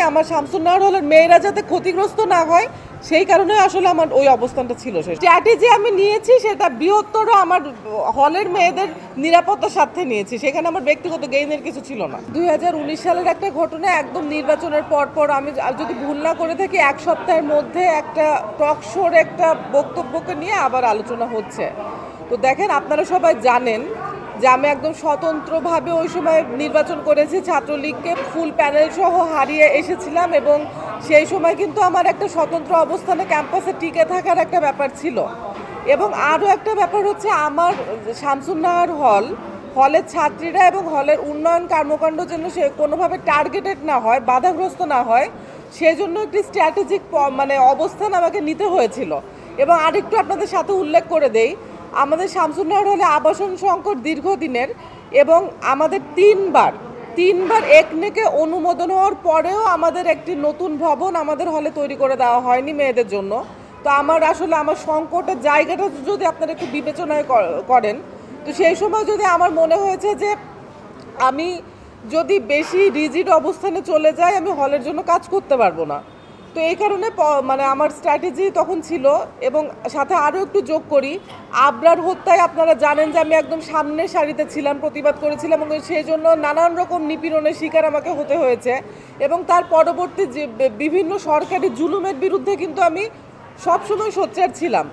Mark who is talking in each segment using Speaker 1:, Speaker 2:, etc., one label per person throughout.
Speaker 1: আমার শামসুন্নাহার হলের মেয়েরা যাতে ক্ষতিগ্রস্ত না হয় সেই কারণে আসলে আমার ওই অবস্থানটা ছিল। স্ট্র্যাটেজি আমি নিয়েছি সেটা বৃহত্তর আমার হলের মেয়েদের নিরাপত্তার স্বার্থে নিয়েছি, সেখানে আমার ব্যক্তিগত গেইনের কিছু ছিল না। 2019 সালের একটা ঘটনা, একদম নির্বাচনের পর আমি যদি ভুল না করে থাকি 1 সপ্তাহের মধ্যে একটা টক শোর একটা বক্তব্যকে নিয়ে আবার আলোচনা হচ্ছে। তো দেখেন, আপনারা সবাই জানেন যে আমি একদম স্বতন্ত্রভাবে ওই সময় নির্বাচন করেছি, ছাত্রলীগকে ফুল প্যানেল সহ হারিয়ে এসেছিলাম এবং সেই সময় কিন্তু আমার একটা স্বতন্ত্র অবস্থানে ক্যাম্পাসে টিকে থাকার একটা ব্যাপার ছিল। এবং আরও একটা ব্যাপার হচ্ছে, আমার শামসুন্নাহার হলের ছাত্রীরা এবং হলের উন্নয়ন কর্মকাণ্ড যেন সে কোনোভাবে টার্গেটেড না হয়, বাধাগ্রস্ত না হয়, সেজন্য একটি স্ট্র্যাটেজিক অবস্থান আমাকে নিতে হয়েছিল। এবং আরেকটু আপনাদের সাথে উল্লেখ করে দেই, আমাদের শামসুন্নাহার হলে আবাসন সংকট দীর্ঘদিনের এবং আমাদের তিনবার একনেকে অনুমোদন হওয়ার পরেও আমাদের একটি নতুন ভবন আমাদের হলে তৈরি করে দেওয়া হয়নি মেয়েদের জন্য। তো আমার সংকটের জায়গাটা যদি আপনারা একটু বিবেচনায় করেন, তো সেই সময় যদি আমার মনে হয়েছে যে আমি যদি বেশি রিজিড অবস্থানে চলে যাই আমি হলের জন্য কাজ করতে পারবো না। তো এই কারণে আমার স্ট্র্যাটেজি তখন ছিল। এবং সাথে আরও একটু যোগ করি, আবরার হত্যায় আপনারা জানেন যে আমি একদম সামনের সারিতে ছিলাম, প্রতিবাদ করেছিলাম এবং সেই জন্য নানান রকম নিপীড়নের শিকার আমাকে হতে হয়েছে। এবং তার পরবর্তী যে বিভিন্ন সরকারি জুলুমের বিরুদ্ধে কিন্তু আমি সবসময় সোচ্চার ছিলাম।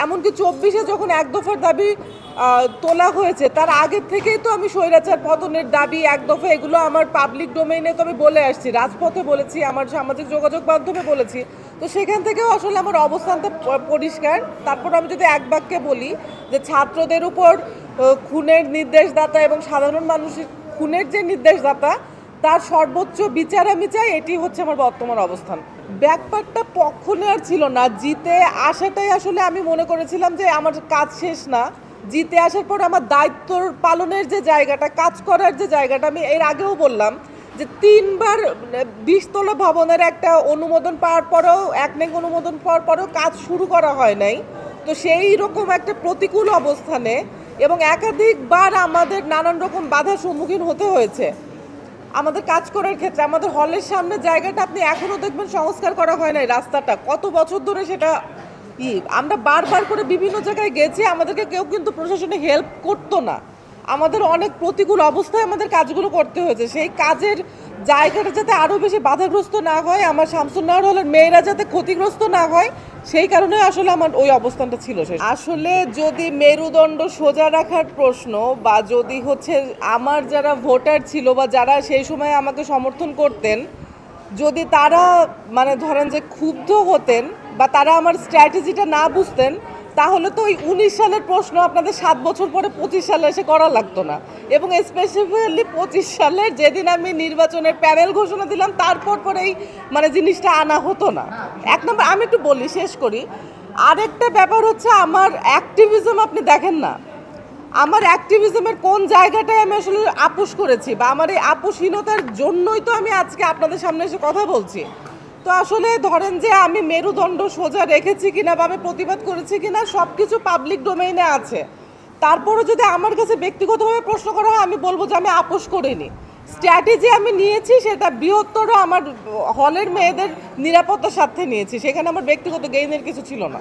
Speaker 1: এমনকি 24-এ যখন 1 দফার দাবি তোলা হয়েছে তার আগের থেকেই তো আমি স্বৈরাচার পতনের দাবি 1 দফা এগুলো আমার পাবলিক ডোমেইনে তো আমি বলে আসছি, রাজপথে বলেছি, আমার সামাজিক যোগাযোগ মাধ্যমে বলেছি। তো সেখান থেকেও আসলে আমার অবস্থানটা পরিষ্কার। তারপর আমি যদি এক বাক্যে বলি যে ছাত্রদের উপর খুনের নির্দেশদাতা এবং সাধারণ মানুষের খুনের যে নির্দেশদাতা তার সর্বোচ্চ বিচার আমি চাই, এটি হচ্ছে আমার বর্তমান অবস্থান। ব্যাপারটা পক্ষ নেওয়ার ছিল না, জিতে আসাটাই আসলে আমি মনে করেছিলাম যে আমার কাজ শেষ না। জিতে আসার পর আমার দায়িত্ব পালনের যে জায়গাটা, কাজ করার যে জায়গাটা, আমি এর আগেও বললাম যে 3বার 20 তলা ভবনের একটা অনুমোদন পাওয়ার পরেও, একনেক অনুমোদন পাওয়ার পরেও কাজ শুরু করা হয় নাই। তো সেই রকম একটা প্রতিকূল অবস্থানে এবং একাধিকবার আমাদের নানান রকম বাধার সম্মুখীন হতে হয়েছে আমাদের কাজ করার ক্ষেত্রে। আমাদের হলের সামনে জায়গাটা আপনি এখনও দেখবেন সংস্কার করা হয় নাই, রাস্তাটা কত বছর ধরে সেটা আমরা বারবার করে বিভিন্ন জায়গায় গেছি, আমাদেরকে কেউ কিন্তু প্রশাসনে হেল্প করতো না। আমাদের অনেক প্রতিকূল অবস্থায় আমাদের কাজগুলো করতে হয়েছে। সেই কাজের জায়গাটা যাতে আরও বেশি বাধাগ্রস্ত না হয়, আমার শামসুন্নাহার হলের মেয়েরা যাতে ক্ষতিগ্রস্ত না হয়, সেই কারণে আসলে আমার ওই অবস্থানটা ছিল। আসলে যদি মেরুদণ্ড সোজা রাখার প্রশ্ন, বা যদি হচ্ছে আমার যারা ভোটার ছিল বা যারা সেই সময় আমাকে সমর্থন করতেন, যদি তারা ধরেন যে ক্ষুব্ধ হতেন বা তারা আমার স্ট্র্যাটেজিটা না বুঝতেন, তাহলে তো ওই 19 সালের প্রশ্ন আপনাদের 7 বছর পরে 25 সালে এসে করা লাগতো না। এবং স্পেসিফিক্যালি 25 সালের যেদিন আমি নির্বাচনের প্যানেল ঘোষণা দিলাম তারপর পরেই জিনিসটা আনা হতো না। 1 নম্বর আমি একটু বলি, শেষ করি। আরেকটা ব্যাপার হচ্ছে আমার অ্যাক্টিভিজম আপনি দেখেন না, আমার অ্যাক্টিভিজমের কোন জায়গাটায় আমি আসলে আপোষ করেছি, বা আমার এই আপোষহীনতার জন্যই তো আমি আজকে আপনাদের সামনে এসে কথা বলছি। তো আসলে ধরেন যে আমি মেরুদণ্ড সোজা রেখেছি কিনা বা আমি প্রতিবাদ করেছি কিনা সব কিছু পাবলিক ডোমেইনে আছে। তারপরও যদি আমার কাছে ব্যক্তিগতভাবে প্রশ্ন করা হয় আমি বলবো যে আমি আপোষ করিনি। স্ট্র্যাটেজি আমি নিয়েছি সেটা বৃহত্তর আমার হলের মেয়েদের নিরাপত্তার স্বার্থে নিয়েছি, সেখানে আমার ব্যক্তিগত গেইনের কিছু ছিল না।